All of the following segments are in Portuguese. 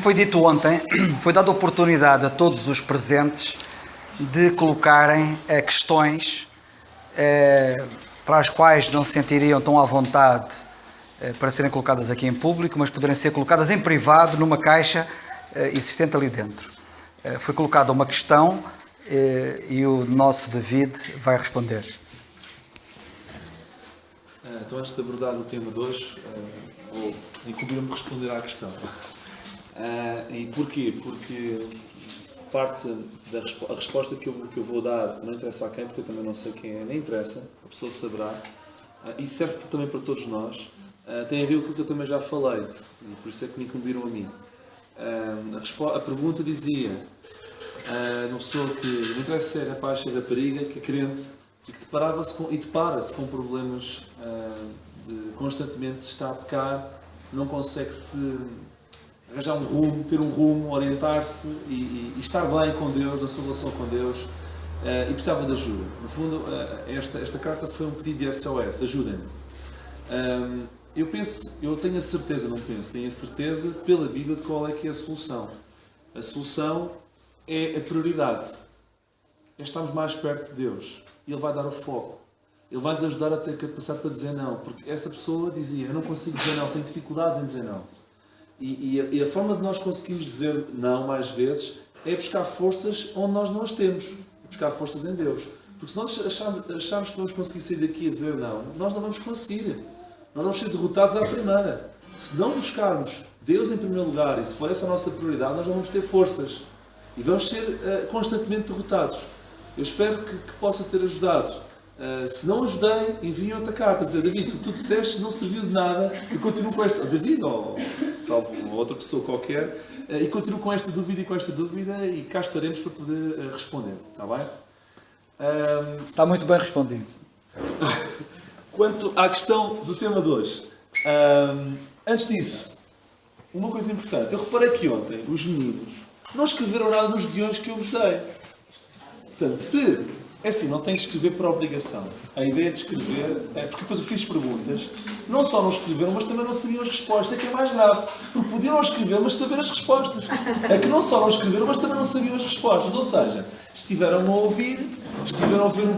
foi dito ontem, foi dada oportunidade a todos os presentes de colocarem questões para as quais não se sentiriam tão à vontade para serem colocadas aqui em público, mas poderem ser colocadas em privado numa caixa existente ali dentro. Foi colocada uma questão e o nosso David vai responder. Então, antes de abordar o tema de hoje, vou incumbir-me de responder à questão. E porquê? Porque parte da resposta que eu vou dar não interessa a quem, porque eu também não sei quem é, nem interessa, a pessoa saberá, e serve também para todos nós, tem a ver com aquilo que eu também já falei, e por isso é que me incumbiram a mim. A pergunta dizia, uma pessoa que não interessa se é rapaz ou rapariga, que é crente, e que depara-se com problemas de constantemente está a pecar, não consegue se arranjar um rumo, ter um rumo, orientar-se e estar bem com Deus, na sua relação com Deus, e precisava de ajuda. No fundo, esta carta foi um pedido de SOS, ajudem-me. Eu tenho a certeza, tenho a certeza pela Bíblia de qual é que é a solução. A solução é a prioridade. É estarmos mais perto de Deus. E Ele vai dar o foco. Ele vai nos ajudar a ter capacidade para dizer não. Porque essa pessoa dizia, eu não consigo dizer não, tenho dificuldades em dizer não. E a forma de nós conseguirmos dizer não mais vezes é buscar forças onde nós não as temos. Buscar forças em Deus. Porque se nós acharmos que vamos conseguir sair daqui a dizer não, nós não vamos conseguir. Nós vamos ser derrotados à primeira. Se não buscarmos Deus em primeiro lugar, e se for essa a nossa prioridade, nós não vamos ter forças. E vamos ser constantemente derrotados. Eu espero que possa ter ajudado. Se não ajudei, enviem outra carta a dizer, David, o que tu disseste não serviu de nada, e continuo com esta... David, ou salvo outra pessoa qualquer, e continuo com esta dúvida e com esta dúvida, e cá estaremos para poder responder. Está bem? Está muito bem respondido. Quanto à questão do tema de hoje, antes disso, uma coisa importante. Eu reparei que ontem os meninos não escreveram nada nos guiões que eu vos dei. Portanto, é assim, não tenho que escrever por obrigação. A ideia de escrever porque depois eu fiz perguntas, não só não escreveram, mas também não sabiam as respostas. É que é mais grave, porque podiam não escrever, mas saber as respostas. É que não só não escreveram, mas também não sabiam as respostas. Ou seja, estiveram a ouvir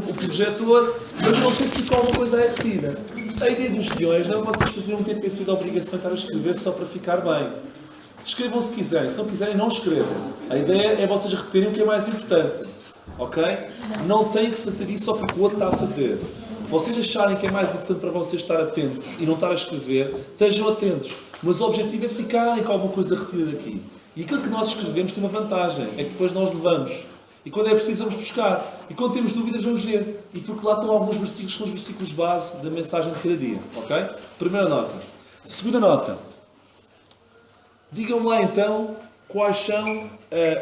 o projetor, mas eu não sei se ficou alguma coisa é retida. A ideia dos guiões não é vocês fazerem um TPC de obrigação de estar a escrever só para ficar bem. Escrevam se quiserem, se não quiserem, não escrevam. A ideia é vocês reterem o que é mais importante. Ok? Não têm que fazer isso só porque o outro está a fazer. Vocês acharem que é mais importante para vocês estar atentos e não estar a escrever, estejam atentos. Mas o objetivo é ficarem com alguma coisa retida daqui. E aquilo que nós escrevemos tem uma vantagem, é que depois nós levamos. E quando é preciso, vamos buscar. E quando temos dúvidas, vamos ver. E porque lá estão alguns versículos, que são os versículos base da mensagem de cada dia. Ok? Primeira nota. Segunda nota. Digam-me lá então quais são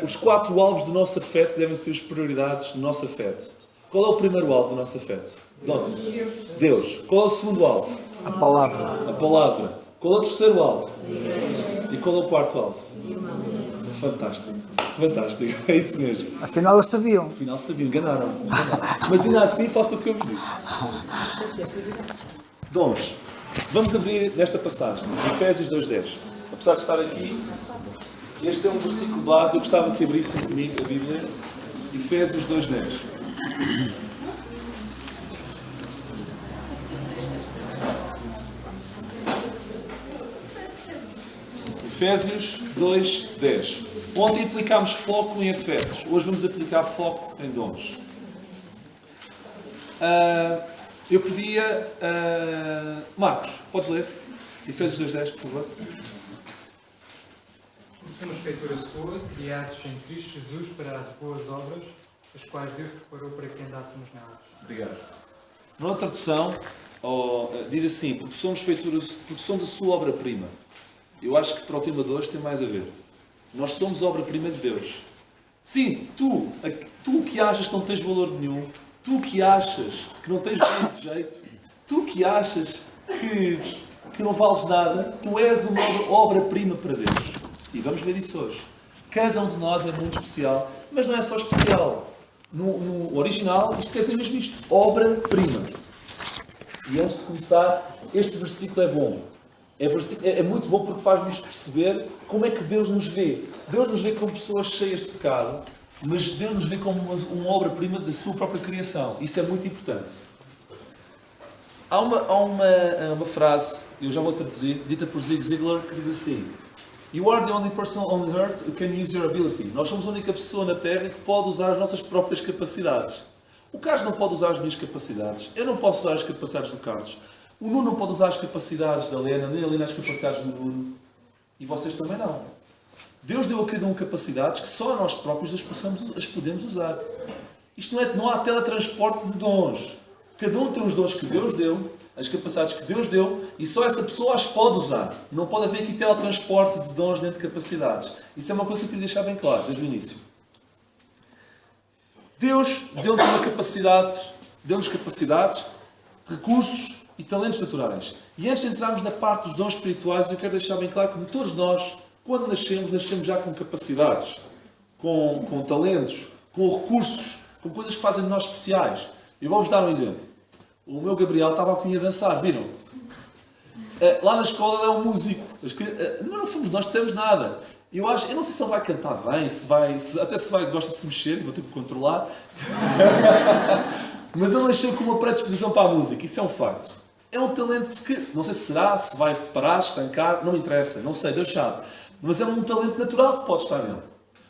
os 4 alvos do nosso afeto que devem ser as prioridades do nosso afeto. Qual é o primeiro alvo do nosso afeto? Deus. Qual é o segundo alvo? A palavra. A palavra. Qual é o terceiro alvo? E qual é o quarto alvo? Fantástico. Fantástico. É isso mesmo. Afinal eles sabiam. Afinal sabiam. Enganaram. Mas ainda assim faço o que eu vos disse. Dons. Vamos abrir nesta passagem. Efésios 2:10. Apesar de estar aqui, este é um versículo base. Eu gostava que abrissem comigo a Bíblia. Efésios 2:10. Efésios 2:10. Ontem aplicámos foco em afetos. Hoje vamos aplicar foco em dons. Eu pedia... Marcos, podes ler? Efésios 2:10, por favor. Somos feitura sua, criados em Cristo Jesus para as boas obras, as quais Deus preparou para que andássemos nelas. Obrigado. Numa tradução, diz assim, porque somos a sua obra-prima. Eu acho que para o tema de hoje tem mais a ver. Nós somos a obra-prima de Deus. Sim, tu que achas que não tens valor nenhum, tu que achas que não tens muito jeito, tu que achas que não vales nada, tu és uma obra-prima para Deus. E vamos ver isso hoje. Cada um de nós é muito especial, mas não é só especial. No original, isto quer dizer mesmo isto, obra-prima. E antes de começar, este versículo é bom. É muito bom porque faz-nos perceber como é que Deus nos vê. Deus nos vê como pessoas cheias de pecado, mas Deus nos vê como uma obra-prima da sua própria criação. Isso é muito importante. Há uma frase, eu já vou traduzir, dita por Zig Ziglar, que diz assim: You are the only person on earth who can use your ability. Nós somos a única pessoa na Terra que pode usar as nossas próprias capacidades. O Carlos não pode usar as minhas capacidades. Eu não posso usar as capacidades do Carlos. O Nuno não pode usar as capacidades da Helena, nem a Helena as capacidades do Nuno. E vocês também não. Deus deu a cada um capacidades que só nós próprios as podemos usar. Isto não há teletransporte de dons. Cada um tem os dons que Deus deu, as capacidades que Deus deu, e só essa pessoa as pode usar. Não pode haver aqui teletransporte de dons dentro de capacidades. Isso é uma coisa que eu queria deixar bem claro, desde o início. Deus deu-nos capacidades, recursos e talentos naturais. E antes de entrarmos na parte dos dons espirituais, eu quero deixar bem claro que todos nós, quando nascemos já com capacidades, com talentos, com recursos, com coisas que fazem de nós especiais. Eu vou-vos dar um exemplo. O meu Gabriel estava aqui a dançar, viram? Lá na escola ele é um músico. Não fomos nós que dissemos nada. Eu não sei se ele vai cantar bem, até se gosta de se mexer, vou ter que controlar. Mas ele nasceu com uma predisposição para a música, isso é um facto. É um talento que, não sei se vai parar, se estancar, não me interessa, não sei, Deus sabe. Mas é um talento natural que pode estar nele.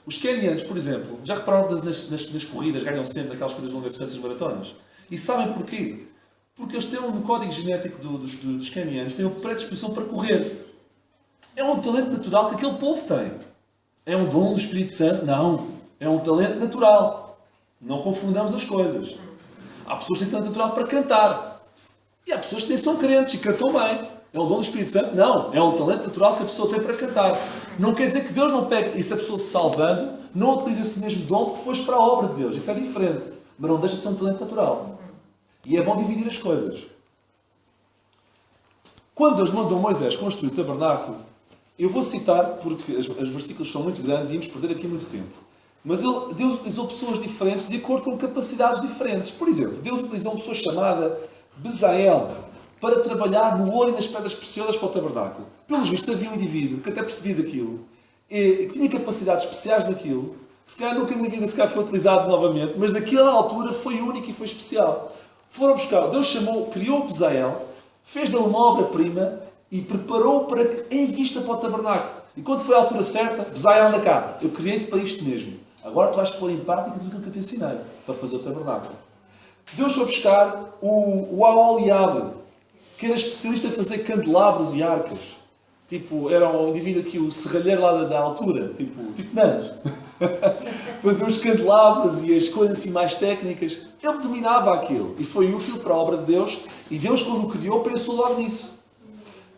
Os quenianos, por exemplo, já repararam que nas corridas ganham sempre aquelas corridas de longas distâncias maratonas? E sabem porquê? Porque eles têm um código genético dos quenianos, têm uma predisposição para correr. É um talento natural que aquele povo tem. É um dom do Espírito Santo? Não. É um talento natural. Não confundamos as coisas. Há pessoas que têm talento natural para cantar. E há pessoas que nem são crentes e cantam bem. É um dom do Espírito Santo? Não. É um talento natural que a pessoa tem para cantar. Não quer dizer que Deus não pegue, e se a pessoa se salvando, não utiliza esse mesmo dom depois para a obra de Deus. Isso é diferente. Mas não deixa de ser um talento natural. E é bom dividir as coisas. Quando Deus mandou Moisés construir o tabernáculo, eu vou citar, porque os versículos são muito grandes e íamos perder aqui muito tempo. Mas Deus utilizou pessoas diferentes de acordo com capacidades diferentes. Por exemplo, Deus utilizou uma pessoa chamada Bezael para trabalhar no ouro e nas pedras preciosas para o tabernáculo. Pelos vistos, havia um indivíduo que até percebia daquilo, e que tinha capacidades especiais daquilo, que se calhar nunca na vida foi utilizado novamente, mas naquela altura foi único e foi especial. Foram buscar, Deus criou o Bezael, fez dele uma obra-prima e preparou para que, em vista para o tabernáculo. E quando foi a altura certa, Bezael, anda cá, eu criei-te para isto mesmo. Agora tu vais pôr em prática tudo aquilo que eu te ensinei para fazer o tabernáculo. Deus foi buscar o Aholiabe, que era especialista em fazer candelabros e arcas. Era um indivíduo aqui, o serralheiro lá da altura, tipo Nando. Fazer os candelabros e as coisas assim mais técnicas. Ele dominava aquilo e foi útil para a obra de Deus. E Deus, quando o criou, pensou logo nisso.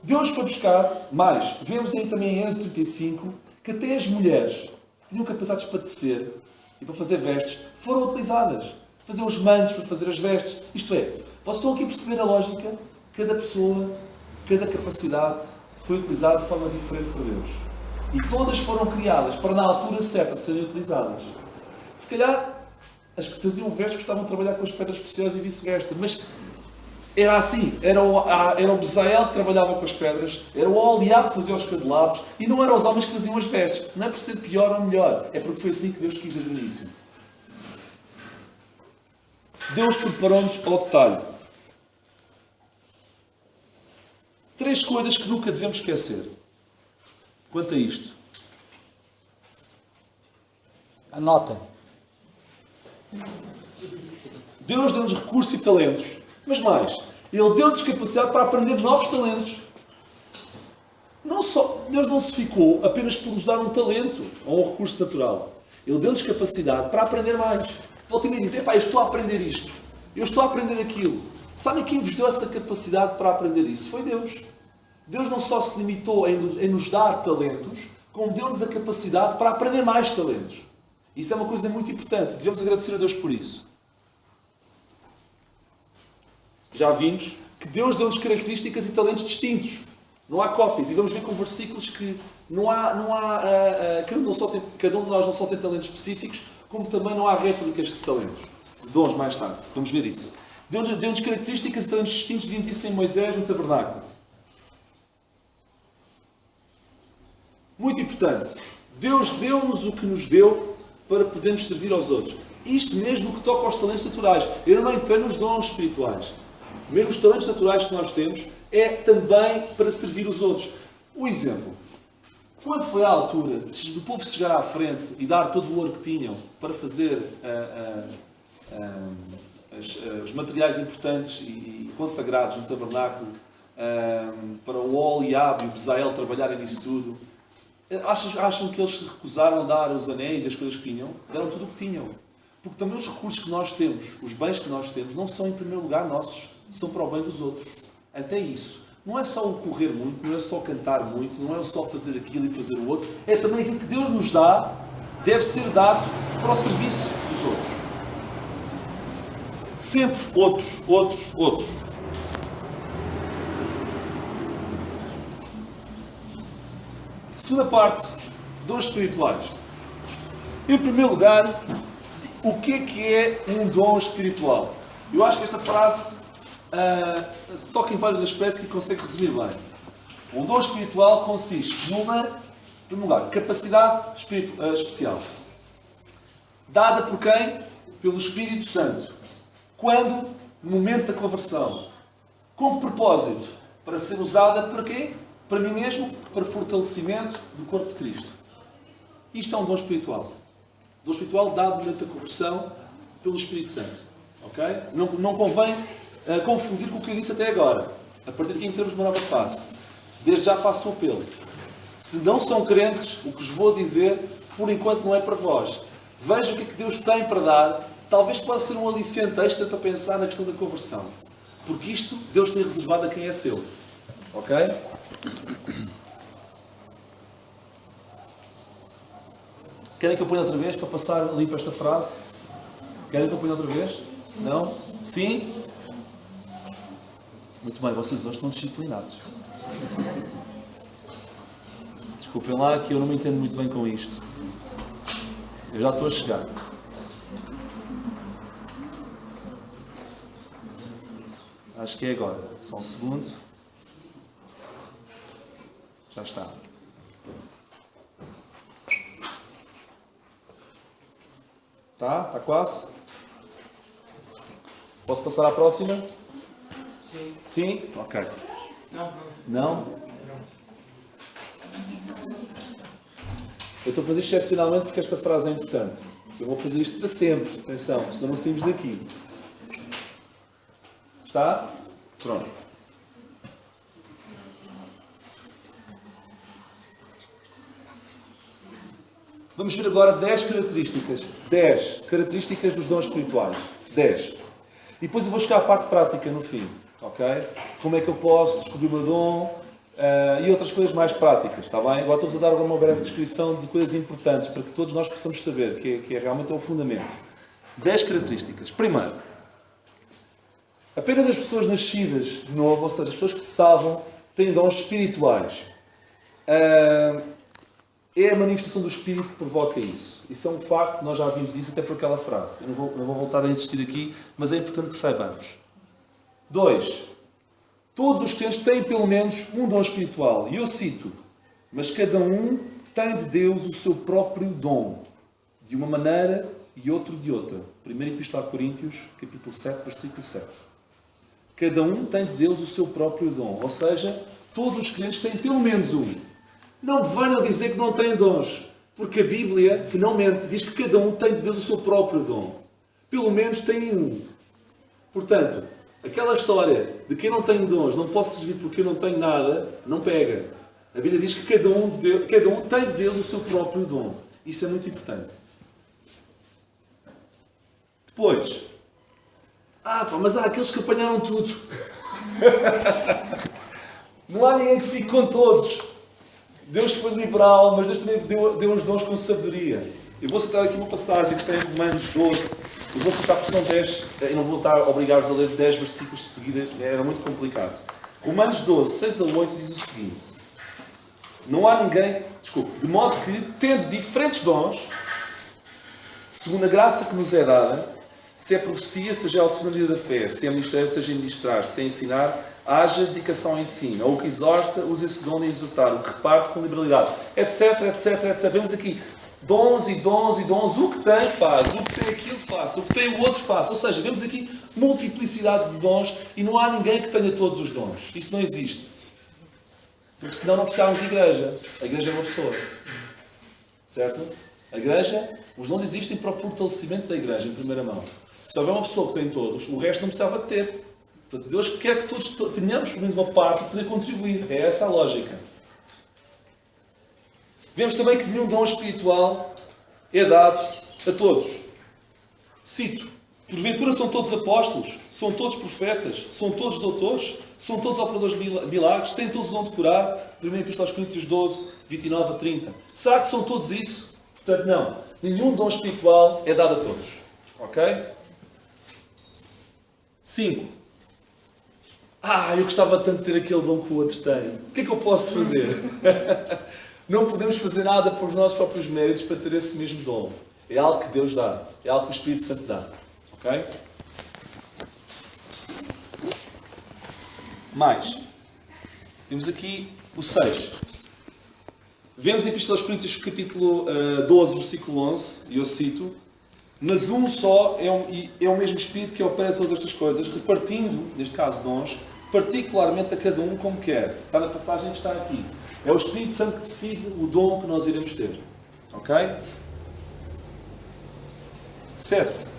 Deus foi buscar mais. Vemos aí também em Êxodo 35 que até as mulheres que tinham capacidades para tecer e para fazer vestes foram utilizadas. Fazer os mantos para fazer as vestes. Isto é, vocês estão aqui a perceber a lógica? Cada pessoa, cada capacidade foi utilizada de forma diferente por Deus. E todas foram criadas para, na altura certa, serem utilizadas. Se calhar, as que faziam vestes gostavam de trabalhar com as pedras preciosas e vice-versa. Mas era assim. Era o Bezael que trabalhava com as pedras, era o Aholiabe que fazia os candelabros, e não eram os homens que faziam as vestes. Não é por ser pior ou melhor. É porque foi assim que Deus quis desde o início. Deus preparou-nos ao detalhe. 3 coisas que nunca devemos esquecer quanto a isto. Anotem. Deus deu-nos recursos e talentos. Mas mais, Ele deu-nos capacidade para aprender novos talentos. Deus não se ficou apenas por nos dar um talento ou um recurso natural. Ele deu-nos capacidade para aprender mais. Volta-me a dizer, eu estou a aprender isto. Eu estou a aprender aquilo. Sabem quem vos deu essa capacidade para aprender isso? Foi Deus. Deus não só se limitou em nos dar talentos, como deu-nos a capacidade para aprender mais talentos. Isso é uma coisa muito importante. Devemos agradecer a Deus por isso. Já vimos que Deus deu-nos características e talentos distintos. Não há cópias. E vamos ver com versículos que cada um de nós não só tem talentos específicos, como também não há réplicas de talentos. De dons mais tarde. Vamos ver isso. Deu-nos características e talentos distintos, vimos isso em Moisés no tabernáculo. importante. Deus deu-nos o que nos deu para podermos servir aos outros. Isto mesmo no que toca aos talentos naturais. Eu não entendo nos dons espirituais. Mesmo os talentos naturais que nós temos é também para servir os outros. O exemplo. Quando foi à altura do povo chegar à frente e dar todo o ouro que tinham para fazer os materiais importantes e consagrados no tabernáculo, para o Oliabe e o Bezael trabalharem nisso tudo, acham que eles se recusaram a dar os anéis e as coisas que tinham? Deram tudo o que tinham. Porque também os recursos que nós temos, os bens que nós temos, não são em primeiro lugar nossos, são para o bem dos outros. Até isso. Não é só o correr muito, não é só cantar muito, não é só fazer aquilo e fazer o outro. É também aquilo que Deus nos dá, deve ser dado para o serviço dos outros. Sempre outros. Segunda parte, dons espirituais. Em primeiro lugar, o que é um dom espiritual? Eu acho que esta frase toca em vários aspectos e consegue resumir bem. Um dom espiritual consiste numa, em primeiro lugar, capacidade especial. Dada por quem? Pelo Espírito Santo. Quando? No momento da conversão. Com que propósito? Para ser usada para quê? Para mim mesmo, para fortalecimento do corpo de Cristo. Isto é um dom espiritual. Um dom espiritual dado no momento da conversão pelo Espírito Santo. Ok? Não convém confundir com o que eu disse até agora. A partir daqui, em termos de uma nova fase. Desde já faço um apelo. Se não são crentes, o que vos vou dizer, por enquanto não é para vós. Vejam o que é que Deus tem para dar. Talvez possa ser um aliciente extra para pensar na questão da conversão. Porque isto, Deus tem reservado a quem é seu. Ok? Querem que eu ponha outra vez para passar ali para esta frase? Querem que eu ponha outra vez? Não? Sim? Muito bem, vocês hoje estão disciplinados. Desculpem lá que eu não me entendo muito bem com isto. Eu já estou a chegar. Acho que é agora. Só um segundo. Já está. Tá? Está quase? Posso passar à próxima? Sim. Sim? Ok. Não? Não? Eu estou a fazer excepcionalmente porque esta frase é importante. Eu vou fazer isto para sempre. Atenção, senão não saímos daqui. Está? Pronto. Vamos ver agora 10 características. 10 características dos dons espirituais. 10. E depois eu vou chegar à parte prática no fim. Ok? Como é que eu posso descobrir o meu dom e outras coisas mais práticas. Está bem? Agora estou-vos a dar uma breve descrição de coisas importantes para que todos nós possamos saber, que é realmente o fundamento. 10 características. Primeiro, apenas as pessoas nascidas de novo, ou seja, as pessoas que se salvam, têm dons espirituais. É a manifestação do Espírito que provoca isso. Isso é um facto, nós já vimos isso até por aquela frase. Eu não vou voltar a insistir aqui, mas é importante que saibamos. 2. Todos os crentes têm pelo menos um dom espiritual. E eu cito, mas cada um tem de Deus o seu próprio dom. De uma maneira e outro de outra. 1 Epístola a Coríntios, capítulo 7, versículo 7. Cada um tem de Deus o seu próprio dom. Ou seja, todos os crentes têm pelo menos um. Não venham dizer que não têm dons, porque a Bíblia, que não mente, diz que cada um tem de Deus o seu próprio dom. Pelo menos tem um. Portanto, aquela história de quem não tem dons, não posso servir porque eu não tenho nada, não pega. A Bíblia diz que cada um tem de Deus o seu próprio dom. Isso é muito importante. Depois, mas há aqueles que apanharam tudo. Não há ninguém que fique com todos. Deus foi liberal, mas Deus também deu uns dons com sabedoria. Eu vou citar aqui uma passagem que está em Romanos 12. Eu vou citar porque são 10. Eu não vou estar a obrigar-vos a ler 10 versículos de seguida. Era muito complicado. Romanos 12, 6 a 8 diz o seguinte. Não há ninguém... de modo que, tendo diferentes dons, segundo a graça que nos é dada, se é profecia, seja a segunda medida da fé, se é ministério, seja em ministrar, se é ensinar, haja dedicação ao ensino. Ou o que exorta, use esse dom de exortar. O que reparte com liberalidade. Etc, etc, etc. Vemos aqui dons e dons e dons. O que tem, faz. O que tem aquilo, faz. O que tem o outro, faz. Ou seja, vemos aqui multiplicidade de dons e não há ninguém que tenha todos os dons. Isso não existe. Porque senão não precisávamos de igreja. A igreja é uma pessoa. Certo? A igreja, os dons existem para o fortalecimento da igreja, em primeira mão. Se houver uma pessoa que tem todos, o resto não precisava de ter. Portanto, Deus quer que todos tenhamos pelo menos uma parte para poder contribuir. É essa a lógica. Vemos também que nenhum dom espiritual é dado a todos. Cito. Porventura são todos apóstolos? São todos profetas? São todos doutores? São todos operadores de milagres? Têm todos o dom de curar? 1 Epístola aos Coríntios 12, 29 a 30. Será que são todos isso? Portanto, não. Nenhum dom espiritual é dado a todos. Ok? 5. Eu gostava tanto de ter aquele dom que o outro tem. O que é que eu posso fazer? Não podemos fazer nada por os nossos próprios méritos para ter esse mesmo dom. É algo que Deus dá. É algo que o Espírito Santo dá. Ok? Mais. Temos aqui o 6. Vemos em Epístola aos Coríntios, capítulo 12, versículo 11, e eu cito: mas um só é o mesmo Espírito que opera todas estas coisas, repartindo, neste caso dons, particularmente a cada um como quer. Está na passagem que está aqui. É o Espírito Santo que decide o dom que nós iremos ter. Ok? 7.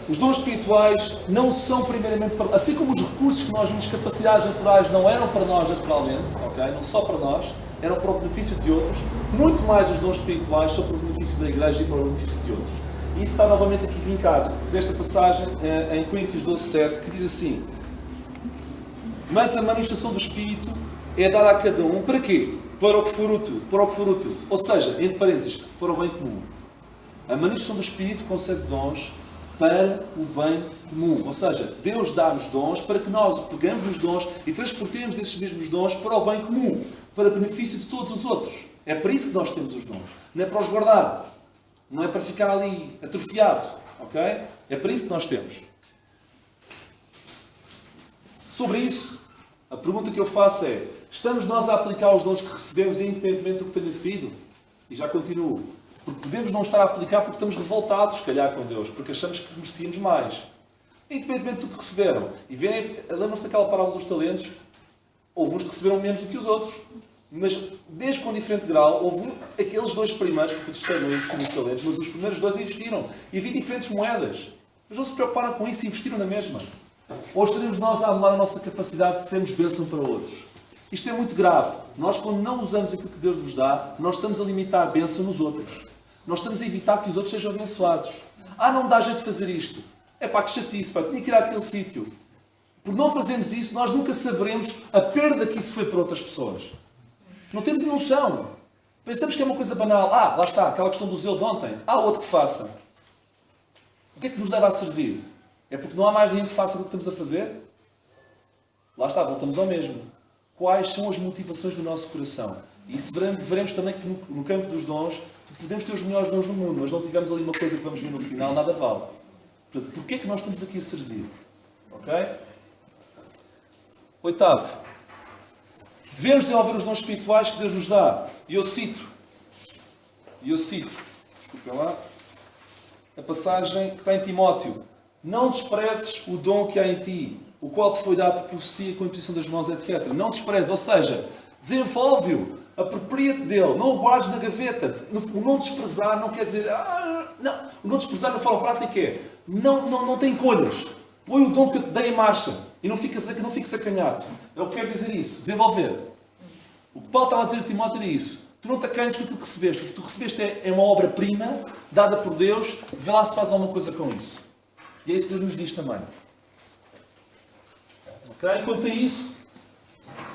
Os dons espirituais não são primeiramente para... Assim como os recursos que nós vemos, capacidades naturais, não eram para nós naturalmente, ok? Não só para nós, eram para o benefício de outros. Muito mais os dons espirituais são para o benefício da igreja e para o benefício de outros. E isso está novamente aqui vincado desta passagem em Coríntios 12, 7, que diz assim: mas a manifestação do Espírito é dada a cada um, para quê? Para o que for útil. Para o que for útil. Ou seja, entre parênteses, para o bem comum. A manifestação do Espírito concede dons para o bem comum. Ou seja, Deus dá-nos dons para que nós pegamos nos dons e transportemos esses mesmos dons para o bem comum, para benefício de todos os outros. É para isso que nós temos os dons. Não é para os guardar. Não é para ficar ali atrofiado. Ok? É para isso que nós temos. Sobre isso, a pergunta que eu faço é: estamos nós a aplicar os dons que recebemos independentemente do que tenha sido? E já continuo. Porque podemos não estar a aplicar porque estamos revoltados, se calhar, com Deus, porque achamos que merecíamos mais. Independentemente do que receberam. E lembram-se daquela parábola dos talentos? Houve uns que receberam menos do que os outros. Mas, mesmo com diferente grau, houve aqueles dois primeiros, porque o terceiro não investiu nos talentos, mas os primeiros dois investiram. E havia diferentes moedas. Mas não se preocuparam com isso e investiram na mesma. Ou estaremos nós a anular a nossa capacidade de sermos bênção para outros? Isto é muito grave. Nós, quando não usamos aquilo que Deus nos dá, nós estamos a limitar a bênção nos outros. Nós estamos a evitar que os outros sejam abençoados. Não me dá jeito de fazer isto. Que chatice, tinha que ir àquele sítio. Por não fazermos isso, nós nunca saberemos a perda que isso foi para outras pessoas. Não temos noção. Pensamos que é uma coisa banal. Lá está, aquela questão do zelo de ontem. Outro que faça. O que é que nos leva a servir? É porque não há mais ninguém que faça o que estamos a fazer? Lá está, voltamos ao mesmo. Quais são as motivações do nosso coração? E isso veremos também que no campo dos dons, podemos ter os melhores dons do mundo, mas não tivermos ali uma coisa que vamos ver no final, nada vale. Portanto, porquê é que nós estamos aqui a servir? Ok? 8. Devemos desenvolver os dons espirituais que Deus nos dá. E eu cito, desculpem lá, a passagem que está em Timóteo: não desprezes o dom que há em ti, o qual te foi dado por profecia, com a imposição das mãos, etc. Não desprezes, ou seja, desenvolve-o, apropria-te dele, não o guardes na gaveta. O não desprezar não quer dizer... não. O não desprezar na forma prática é: não te encolhas. Põe o dom que eu te dei em marcha e não fiques acanhado. Eu quero dizer isso, desenvolver. O que Paulo estava a dizer a Timóteo era isso: tu não te acanhes com aquilo que recebeste. O que tu recebeste é uma obra-prima dada por Deus, vê lá se faz alguma coisa com isso. E é isso que Deus nos diz também. Ok? Quanto a isso,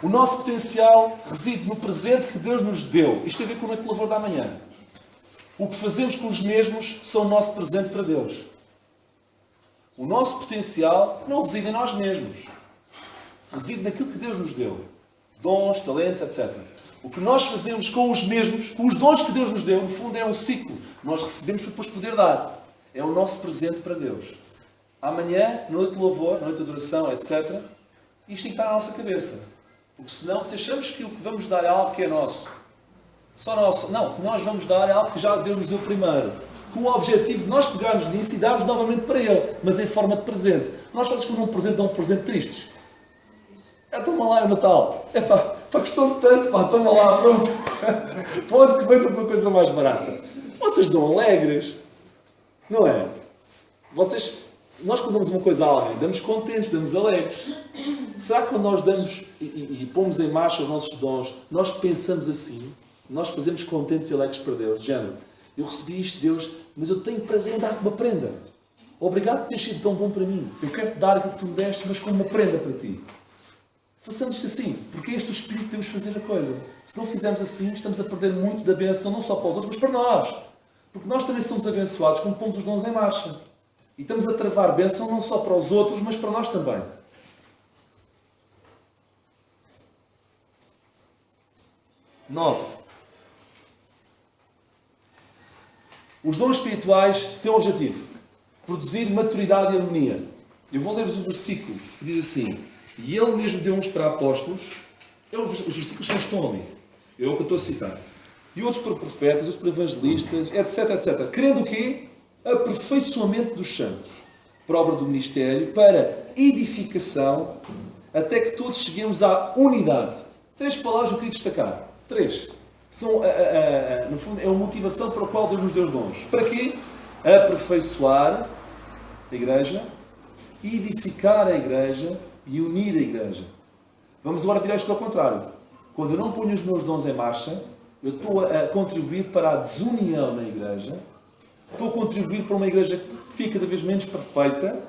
o nosso potencial reside no presente que Deus nos deu. Isto tem a ver com o noite de louvor da manhã. O que fazemos com os mesmos são o nosso presente para Deus. O nosso potencial não reside em nós mesmos. Reside naquilo que Deus nos deu. Dons, talentos, etc. O que nós fazemos com os mesmos, com os dons que Deus nos deu, no fundo é um ciclo. Nós recebemos para depois poder dar. É o nosso presente para Deus. Amanhã, noite de louvor, noite de adoração, etc. Isto tem que estar na nossa cabeça. Porque senão, se achamos que o que vamos dar é algo que é nosso, só nosso, não, o que nós vamos dar é algo que já Deus nos deu primeiro. Com o objetivo de nós pegarmos nisso e darmos novamente para Ele, mas em forma de presente. Nós fazemos quando um presente dão um presente tristes. Toma lá, é o Natal. É pá, gostou de tanto, pá, toma lá, pronto. Pode que venha uma coisa mais barata. Vocês dão alegres, não é? Nós quando damos uma coisa a alguém, damos contentes, damos alegres. Será que quando nós damos e pomos em marcha os nossos dons, nós pensamos assim? Nós fazemos contentes e alegres para Deus, de género, eu recebi isto, Deus, mas eu tenho prazer em dar-te uma prenda. Obrigado por teres sido tão bom para mim. Eu quero-te dar aquilo que tu me deste, mas como uma prenda para ti. Façamos isto assim, porque é este o espírito que devemos fazer a coisa. Se não fizermos assim, estamos a perder muito da bênção, não só para os outros, mas para nós. Porque nós também somos abençoados quando pomos os dons em marcha. E estamos a travar bênção não só para os outros, mas para nós também. 9. Os dons espirituais têm um objetivo: produzir maturidade e harmonia. Eu vou ler-vos o versículo que diz assim: e Ele mesmo deu uns para apóstolos. Os versículos só estão ali. É o que eu estou a citar. E outros para profetas, outros para evangelistas, etc, etc. Querendo o quê? Aperfeiçoamento dos santos, para a obra do ministério, para edificação, até que todos cheguemos à unidade. 3 palavras eu queria destacar. 3. São, no fundo, é uma motivação para a qual Deus nos deu os dons. Para quê? Aperfeiçoar a igreja, edificar a igreja e unir a igreja. Vamos agora virar isto ao contrário. Quando eu não ponho os meus dons em marcha, eu estou a contribuir para a desunião na igreja, estou a contribuir para uma igreja que fica cada vez menos perfeita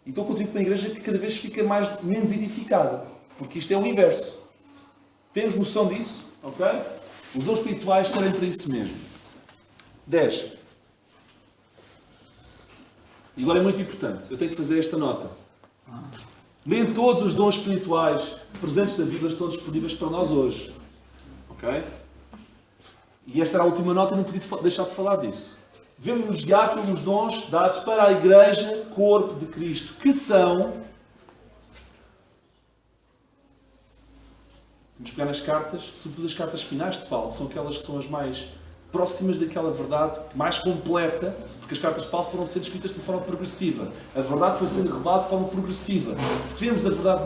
e estou a contribuir para uma igreja que cada vez fica menos edificada. Porque isto é o inverso. Temos noção disso? Ok? Os dons espirituais servem para isso mesmo. 10. E agora é muito importante. Eu tenho que fazer esta nota. Nem todos os dons espirituais presentes na Bíblia estão disponíveis para nós hoje. Ok? E esta era a última nota e não podia deixar de falar disso. Devemos nos guiar pelos dons dados para a Igreja, corpo de Cristo, que são... Vamos pegar nas cartas, sobretudo as cartas finais de Paulo, são aquelas que são as mais próximas daquela verdade, mais completa, porque as cartas de Paulo foram sendo escritas de forma progressiva. A verdade foi sendo revelada de forma progressiva. Se queremos a verdade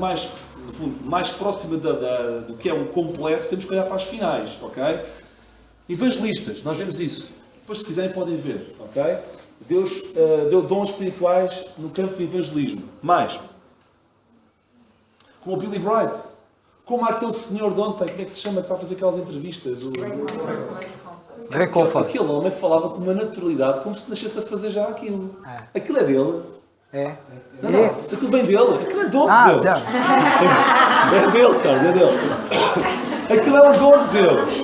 mais próxima do que é o completo, temos que olhar para as finais, ok? Evangelistas, nós vemos isso. Depois, se quiserem, podem ver, ok? Deus deu dons espirituais no campo do evangelismo. Mais, como o Billy Bright, como aquele senhor de ontem, como é que se chama, para fazer aquelas entrevistas? Ray Comfort. Aquele homem falava com uma naturalidade, como se nascesse a fazer já aquilo. Aquilo é dele. É? Não, se aquilo vem dele, aquilo é dom de Deus. Já. É dele, Carlos, é dele. Aquilo é um dom de Deus.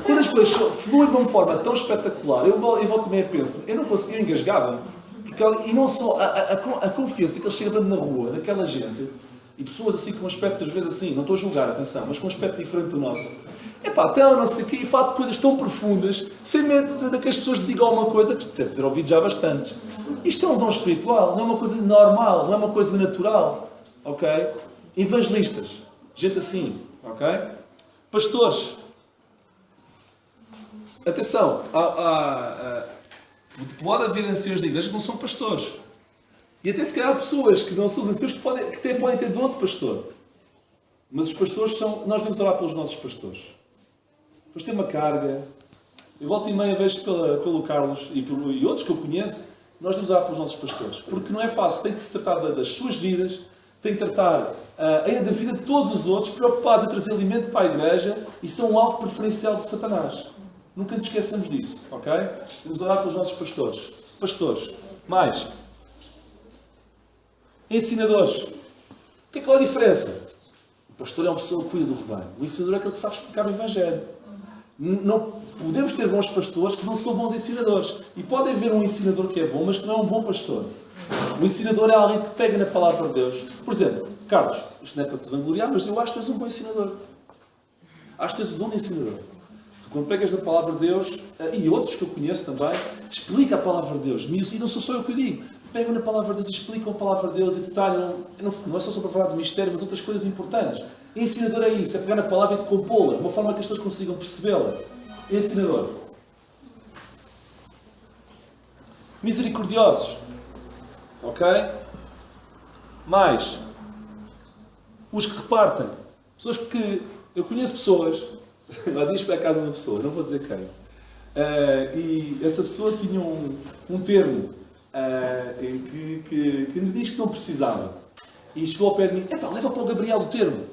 Quando as coisas fluem de uma forma tão espetacular, eu volto também a pensar, eu não conseguia, engasgava-me. E não só a confiança que ele chega na rua, daquela gente, e pessoas assim com um aspecto, às vezes assim, não estou a julgar, atenção, mas com um aspecto diferente do nosso. Até não sei o quê, e falo de coisas tão profundas, sem medo de que as pessoas digam alguma coisa, que deve ter ouvido já bastantes. Isto é um dom espiritual, não é uma coisa normal, não é uma coisa natural. Ok? Evangelistas, gente assim. Ok? Pastores. Atenção, pode haver anciãos da igreja que não são pastores. E até se calhar há pessoas que não são anciãos que até podem ter dom de pastor. Mas os pastores são... Nós devemos orar pelos nossos pastores. Depois tem uma carga. Eu volto e meia vejo pelo Carlos e outros que eu conheço. Nós devemos orar pelos nossos pastores. Porque não é fácil. Tem que tratar das suas vidas. Tem que tratar ainda da vida de todos os outros, preocupados em trazer alimento para a igreja, e são um alvo preferencial de Satanás. Nunca nos esqueçamos disso. Ok? Devemos orar pelos nossos pastores. Pastores. Mais. Ensinadores. Qual é a diferença? O pastor é uma pessoa que cuida do rebanho. O ensinador é aquele que sabe explicar o Evangelho. Não podemos ter bons pastores que não são bons ensinadores. E pode haver um ensinador que é bom, mas que não é um bom pastor. O ensinador é alguém que pega na palavra de Deus. Por exemplo, Carlos, isto não é para te vangloriar, mas eu acho que tu és um bom ensinador. Acho que tens o dom de ensinador. Tu, quando pegas na palavra de Deus, e outros que eu conheço também, explica a palavra de Deus. E não sou só eu que o digo. pegam na palavra de Deus, explicam a palavra de Deus e detalham, não é só sobre falar do mistério, mas outras coisas importantes. Ensinador é isso, é pegar na palavra e decompô-la, de uma forma que as pessoas consigam percebê-la. Ensinador. Misericordiosos. Ok? Mais. Os que repartem. Pessoas que... Eu conheço pessoas... Lá diz que foi à casa de uma pessoa, não vou dizer quem. E essa pessoa tinha um termo que me diz que não precisava. E chegou ao pé de mim, leva para o Gabriel o termo.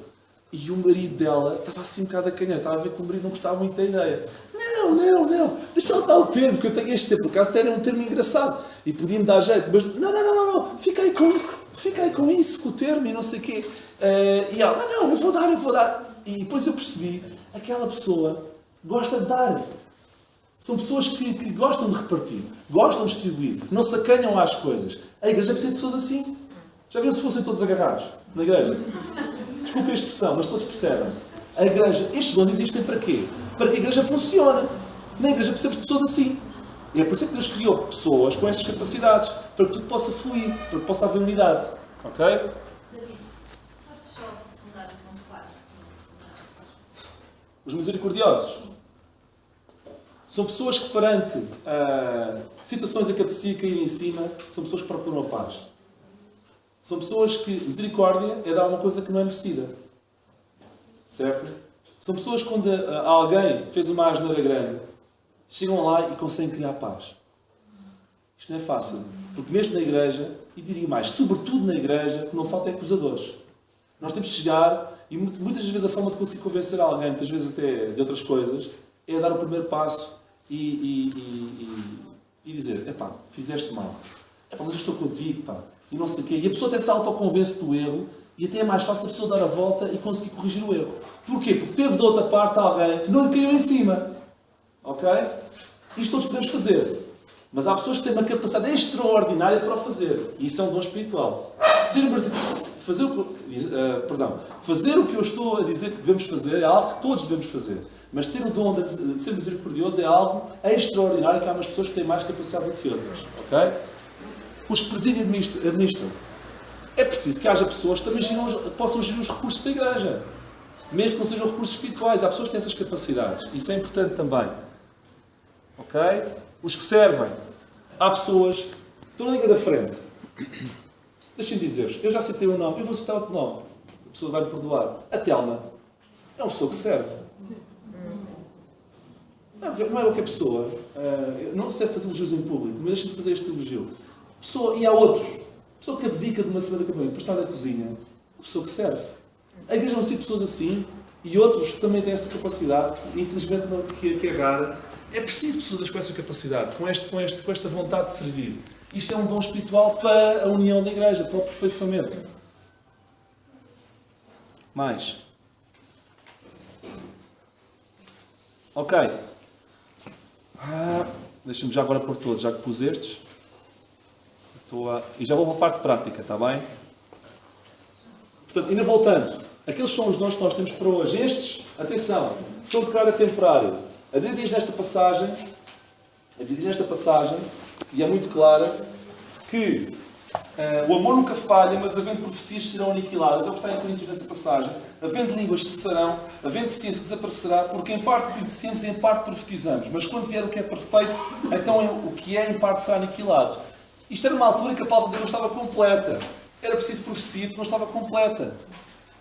E o marido dela estava assim um bocado acanhado, estava a ver que o marido não gostava muito da ideia. Não, deixa eu dar o termo, porque eu tenho este termo. Por acaso até era um termo engraçado. E podia-me dar jeito, mas não, fica aí com isso, com o termo e não sei o quê. E ela, eu vou dar. E depois eu percebi, aquela pessoa gosta de dar. São pessoas que gostam de repartir, gostam de distribuir, não se acanham às coisas. A igreja precisa de pessoas assim. Já viram se fossem todos agarrados na igreja? Desculpem a expressão, mas todos percebem. A igreja, estes dons existem para quê? Para que a igreja funcione. Na igreja precisamos de pessoas assim. E é por isso que Deus criou pessoas com estas capacidades, para que tudo possa fluir, para que possa haver unidade. Ok? David, podes só aprofundar o ponto 4? Os misericordiosos são pessoas que perante situações em que a precisa cair em cima, são pessoas que procuram a paz. São pessoas que... Misericórdia é dar uma coisa que não é merecida. Certo? São pessoas que quando alguém fez uma asneira grande, chegam lá e conseguem criar paz. Isto não é fácil. Porque mesmo na igreja, e diria mais, sobretudo na igreja, que não falta é acusadores. Nós temos que chegar, e muitas vezes a forma de conseguir convencer alguém, muitas vezes até de outras coisas, é dar o primeiro passo e dizer, fizeste mal. Mas eu estou contigo, e não sei o quê. E a pessoa até se autoconvence do erro, e até é mais fácil a pessoa dar a volta e conseguir corrigir o erro. Porquê? Porque teve de outra parte alguém que não lhe caiu em cima. Ok? Isto todos podemos fazer. Mas há pessoas que têm uma capacidade extraordinária para o fazer. E isso é um dom espiritual. Fazer o que eu estou a dizer que devemos fazer é algo que todos devemos fazer. Mas ter o dom de ser misericordioso é algo extraordinário, que há umas pessoas que têm mais capacidade do que outras. Ok? Os que presidem e administram. É preciso que haja pessoas que também possam gerir os recursos da igreja. Mesmo que não sejam recursos espirituais. Há pessoas que têm essas capacidades. Isso é importante também. Ok? Os que servem. Há pessoas... Estou na linha da frente. Deixem-me dizer-vos. Eu já citei um nome. Eu vou citar outro nome. A pessoa vai-me perdoar. A Telma. É uma pessoa que serve. Não é qualquer pessoa. Não se deve fazer elogios em público. Mas deixem-me fazer este elogio. E há outros. A pessoa que abdica de uma semana de acampamento para estar na cozinha. A pessoa que serve. A igreja não precisa de pessoas assim. E outros que também têm esta capacidade. Infelizmente não, que é rara. É preciso pessoas com essa capacidade. Com esta vontade de servir. Isto é um dom espiritual para a união da igreja. Para o aperfeiçoamento. Mais. Ok. Deixa-me já agora pôr todos. Já que pus estes. E já vou para a parte prática, está bem? Portanto, ainda voltando. Aqueles são os dons que nós temos para hoje. Estes, atenção, são de caráter temporário. A Bíblia diz nesta passagem, e é muito clara, que o amor nunca falha, mas havendo profecias serão aniquiladas. É o que está em Coríntios nessa passagem. Havendo línguas cessarão, havendo ciência desaparecerá, porque em parte conhecemos e em parte profetizamos. Mas quando vier o que é perfeito, então o que é em parte será aniquilado. Isto era uma altura em que a palavra de Deus não estava completa. Era preciso profecia, porque não estava completa.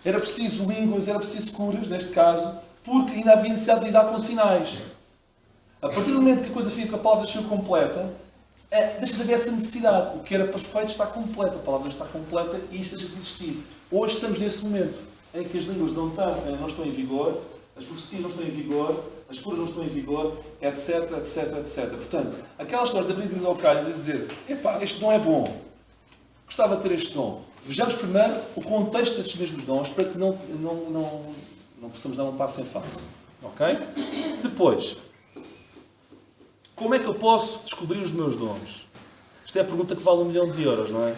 Era preciso línguas, era preciso curas, neste caso, porque ainda havia necessidade de lidar com sinais. A partir do momento que a coisa fica com a palavra de Deus completa, deixa de haver essa necessidade. O que era perfeito está completo. A palavra de Deus está completa e isto deixa de existir. Hoje estamos nesse momento em que as línguas não estão em vigor, as profecias não estão em vigor, as curas não estão em vigor, etc, etc, etc. Portanto, aquela história da Bíblia do Calho de dizer, este dom é bom, gostava de ter este dom. Vejamos primeiro o contexto desses mesmos dons para que não possamos dar um passo em falso. Ok? Depois, como é que eu posso descobrir os meus dons? Isto é a pergunta que vale 1 milhão de euros, não é?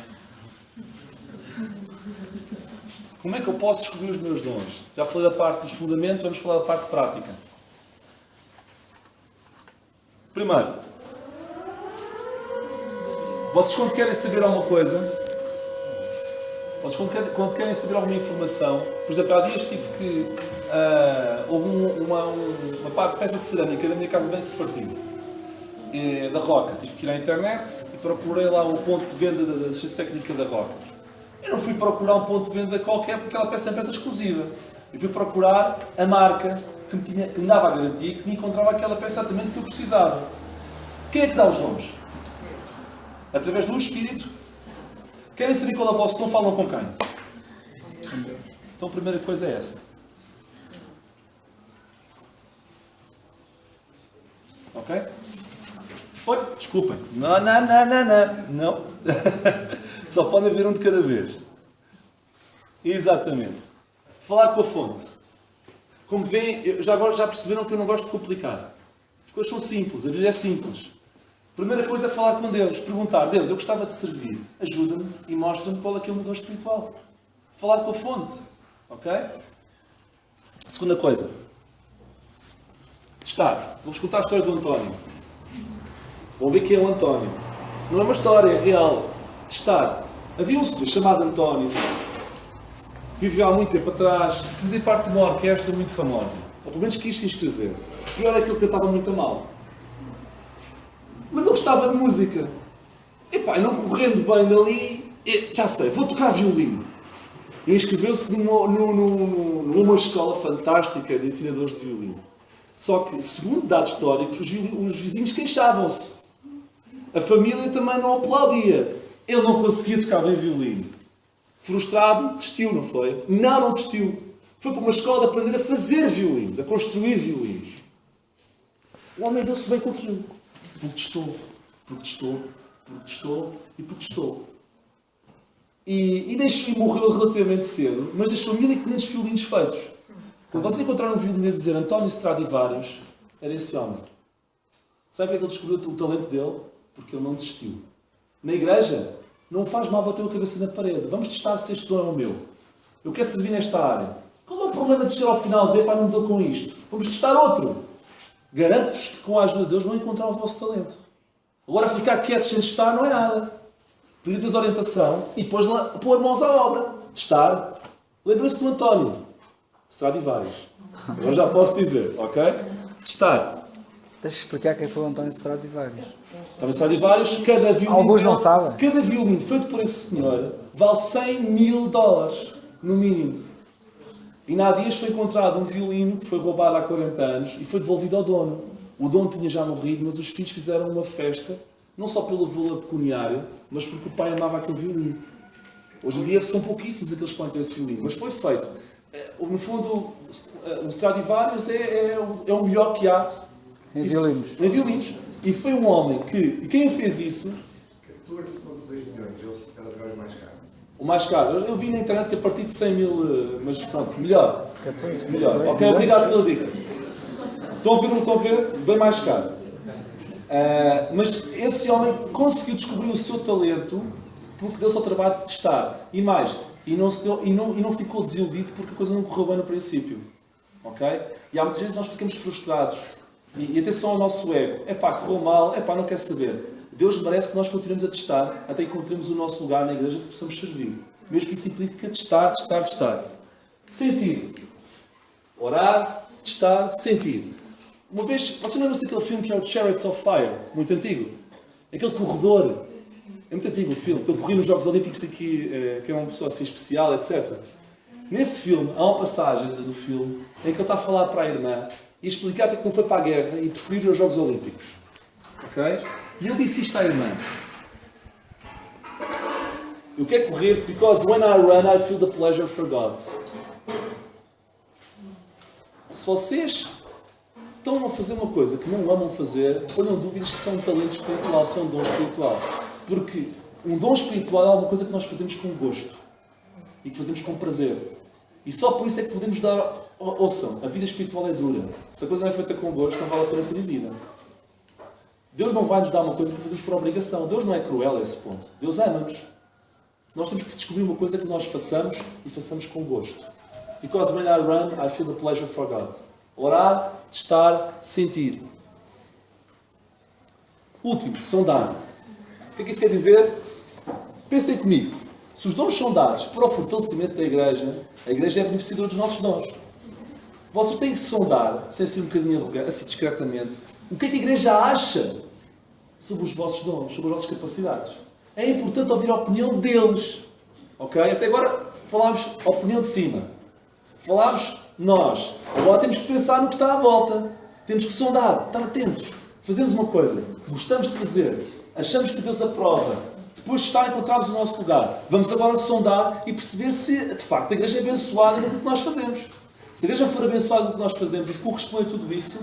Como é que eu posso descobrir os meus dons? Já falei da parte dos fundamentos, vamos falar da parte prática. Primeiro, Vocês quando querem saber alguma coisa, vocês quando querem saber alguma informação, por exemplo, há dias tive que... houve uma peça de cerâmica da minha casa bem que se partiu. Da Roca. Tive que ir à internet e procurei lá o ponto de venda da assistência técnica da Roca. Eu não fui procurar um ponto de venda qualquer porque aquela peça é uma peça exclusiva. Eu fui procurar a marca que me dava a garantia que me encontrava aquela peça exatamente que eu precisava. Quem é que dá os nomes? Através do Espírito. Querem saber qual é o vosso dom? Falam com quem? Então a primeira coisa é essa. Ok? Oi, desculpem. Não. Só podem ver um de cada vez. Exatamente. Falar com a fonte. Como veem, já perceberam que eu não gosto de complicar. As coisas são simples, a Bíblia é simples. A primeira coisa é falar com Deus. Perguntar, Deus, eu gostava de servir. Ajuda-me e mostra-me qual é que é o meu dom espiritual. Falar com a fonte. Ok? Segunda coisa. Testar. Vou-vos contar a história do António. Vão ver quem é o António. Não é uma história, é real. Testar. Havia um senhor chamado António, que viveu há muito tempo atrás, que fazia parte de uma orquestra muito famosa. Ou pelo menos quis se inscrever. O pior é que ele cantava muito a mal. Mas ele gostava de música. E não correndo bem dali, já sei, vou tocar violino. E inscreveu-se numa escola fantástica de ensinadores de violino. Só que, segundo dados históricos, os vizinhos queixavam-se. A família também não aplaudia. Ele não conseguia tocar bem violino. Frustrado, desistiu, não foi? Não desistiu. Foi para uma escola de aprender a fazer violinos, a construir violinos. O homem deu-se bem com aquilo. Protestou. E morreu relativamente cedo, mas deixou 1500 violinos feitos. Quando vocês encontraram um violino a dizer António Stradivarius, era esse homem. Sabe porque é que ele descobriu o talento dele? Porque ele não desistiu. Na igreja, não faz mal bater a cabeça na parede. Vamos testar se este dom é o meu. Eu quero servir nesta área. Qual é o problema de chegar ao final e dizer, não estou com isto? Vamos testar outro. Garanto-vos que com a ajuda de Deus vão encontrar o vosso talento. Agora ficar quieto sem testar não é nada. Pedir-lhes orientação e depois pôr mãos à obra. Testar. Lembra-se do António Stradivarius. Agora já posso dizer, ok? Testar. Deixa-me explicar quem foi o António Stradivarius. António Stradivarius, cada violino... Alguns não sabem. Cada violino feito por esse senhor vale $100.000, no mínimo. E há dias foi encontrado um violino que foi roubado há 40 anos e foi devolvido ao dono. O dono tinha já morrido, mas os filhos fizeram uma festa, não só pelo valor pecuniário, mas porque o pai amava aquele violino. Hoje em dia são pouquíssimos aqueles que podem ter esse violino, mas foi feito. No fundo, o Stradivarius é o melhor que há em violinos. E foi um homem que... E quem fez isso? 14,2 milhões, eles cada vez mais caro. O mais caro. Eu vi na internet que a partir de 100 mil... Mas pronto, melhor. Ok, obrigado pela dica. Estão a ver? Bem mais caro. Mas esse homem conseguiu descobrir o seu talento porque deu-se ao trabalho de testar. E mais, e não ficou desiludido porque a coisa não correu bem no princípio. Ok? E há muitas vezes nós ficamos frustrados. E atenção ao nosso ego. Correu mal, não quer saber. Deus merece que nós continuemos a testar até que encontremos o nosso lugar na igreja que possamos servir. Mesmo que isso implique testar. Sentir. Orar, testar, sentir. Uma vez, vocês lembram-se daquele filme que é o Chariots of Fire? Muito antigo. Aquele corredor. É muito antigo o filme. Ele corria nos Jogos Olímpicos aqui, que era uma pessoa assim especial, etc. Nesse filme, há uma passagem do filme em que ele está a falar para a irmã e explicar porque não foi para a guerra e preferiu ir aos Jogos Olímpicos. Ok? E ele disse isto à irmã. Eu quero correr because when I run I feel the pleasure for God. Se vocês estão a fazer uma coisa que não amam fazer, ponham dúvidas que são um talento espiritual, são um dom espiritual. Porque um dom espiritual é alguma coisa que nós fazemos com gosto. E que fazemos com prazer. E só por isso é que podemos dar... Ouçam, a vida espiritual é dura. Se a coisa não é feita com gosto, não vale a pena ser vivida. Deus não vai nos dar uma coisa que fazemos por obrigação. Deus não é cruel a esse ponto. Deus ama-nos. Nós temos que descobrir uma coisa que nós façamos e façamos com gosto. Because when I run, I feel the pleasure for God. Orar, testar, sentir. Último, sondar. que é que isso quer dizer? Pensem comigo. Se os dons são dados para o fortalecimento da igreja, a igreja é beneficiadora dos nossos dons. Vocês têm que sondar, sem ser um bocadinho arrogante, assim discretamente, o que é que a igreja acha sobre os vossos dons, sobre as vossas capacidades. É importante ouvir a opinião deles. Ok? Até agora falámos a opinião de cima. Falámos nós. Agora temos que pensar no que está à volta. Temos que sondar, estar atentos. Fazemos uma coisa. Gostamos de fazer. Achamos que Deus aprova. Depois de estar encontrados no nosso lugar. Vamos agora sondar e perceber se, de facto, a igreja é abençoada naquilo que nós fazemos. Se a igreja for abençoada no que nós fazemos e se corresponde a tudo isso,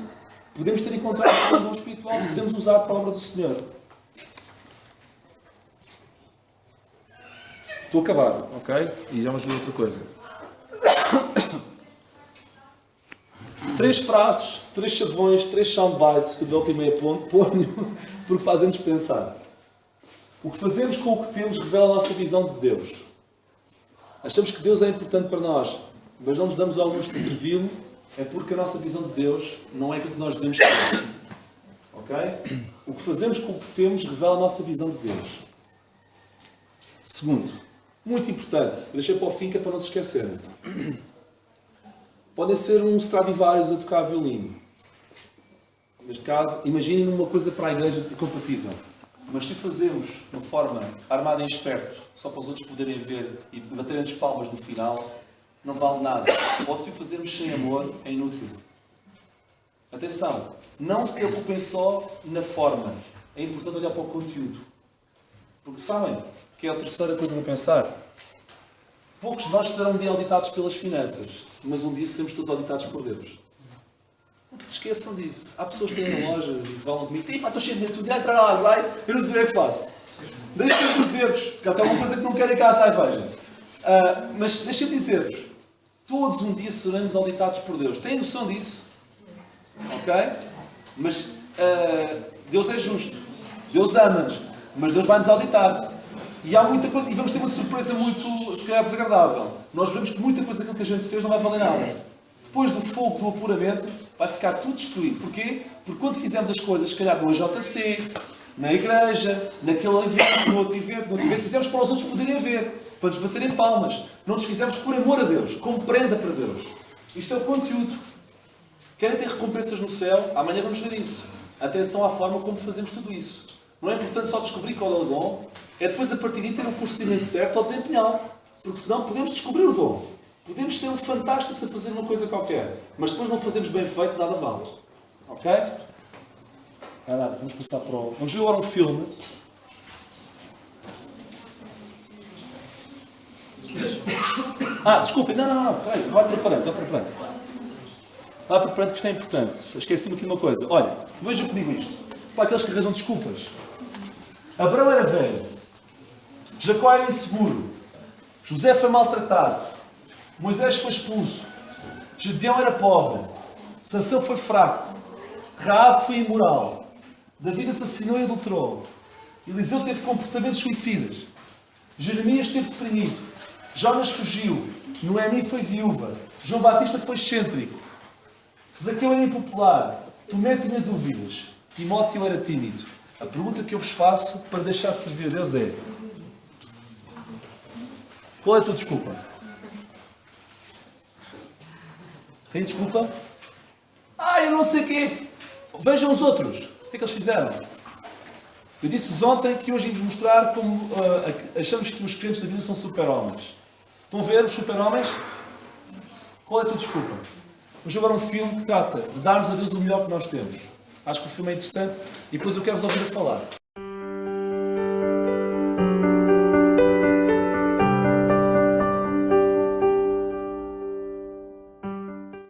podemos ter encontrado um dom espiritual que podemos usar para a obra do Senhor. Estou a acabar, ok? E vamos ver outra coisa. 3 frases, 3 chavões, 3 soundbites que de volta e meia ponho, porque fazem-nos pensar. O que fazemos com o que temos revela a nossa visão de Deus. Achamos que Deus é importante para nós, mas não nos damos ao luxo de servi-lo, é porque a nossa visão de Deus não é aquilo que nós dizemos que é. Ok? O que fazemos com o que temos revela a nossa visão de Deus. Segundo, muito importante, deixei para o fim que é para não se esquecerem. Podem ser um Stradivarius a tocar violino. Neste caso, imaginem uma coisa para a igreja compatível. Mas se o fazemos de uma forma armada em esperto, só para os outros poderem ver e baterem-nos palmas no final, não vale nada. Ou se o fazermos sem amor, é inútil. Atenção, não se preocupem só na forma. É importante olhar para o conteúdo. Porque sabem que é a terceira coisa a pensar. Poucos de nós serão um dia auditados pelas finanças, mas um dia seremos todos auditados por Deus. Nunca se esqueçam disso. Há pessoas que têm na loja e falam comigo: estou cheio de dinheiro, se um dia entrar na Azai, eu não sei o que faço. Deixem-me dizer-vos, se calhar tem alguma coisa que não querem que a Azai veja. Mas deixem-me dizer-vos, todos um dia seremos auditados por Deus. Têm noção disso? Ok? Mas Deus é justo. Deus ama-nos. Mas Deus vai nos auditar. E há muita coisa, e vamos ter uma surpresa muito, se calhar, desagradável. Nós vemos que muita coisa daquilo que a gente fez não vai valer nada. Depois do fogo, do apuramento, vai ficar tudo destruído. Porquê? Porque quando fizemos as coisas, se calhar no AJC, na igreja, naquele evento, no outro evento, fizemos para os outros poderem ver, para nos baterem palmas. Não nos fizemos por amor a Deus, como prenda para Deus. Isto é o conteúdo. Querem ter recompensas no céu? Amanhã vamos ver isso. Atenção à forma como fazemos tudo isso. Não é importante só descobrir qual é o dom, é depois a partir daí ter um procedimento certo ao desempenhá-lo. Porque senão podemos descobrir o dom. Podemos ser um fantásticos a fazer uma coisa qualquer. Mas depois não fazemos bem feito, nada vale. Ok? Vai lá, vamos passar para o... Vamos ver agora um filme. Desculpem, não. Vai preparando. Vai preparando que isto é importante. Esqueci-me aqui uma coisa. Olha, vejam comigo isto. Para aqueles que arranjam desculpas. Abraão era velho. Jacó era inseguro. José foi maltratado. Moisés foi expulso. Gedeão era pobre. Sansão foi fraco. Raabe foi imoral. David assassinou e adulterou. Eliseu teve comportamentos suicidas. Jeremias esteve deprimido. Jonas fugiu. Noemi foi viúva. João Batista foi excêntrico. Zaqueu era impopular. Tomé tinha dúvidas. Timóteo era tímido. A pergunta que eu vos faço para deixar de servir a Deus é: qual é a tua desculpa? Tem desculpa? Eu não sei o quê. Vejam os outros. O que é que eles fizeram? Eu disse-vos ontem que hoje íamos mostrar como achamos que os crentes da Bíblia são super-homens. Estão a ver os super-homens? Qual é a tua desculpa? Vamos ver agora um filme que trata de darmos a Deus o melhor que nós temos. Acho que o filme é interessante e depois eu quero-vos ouvir a falar.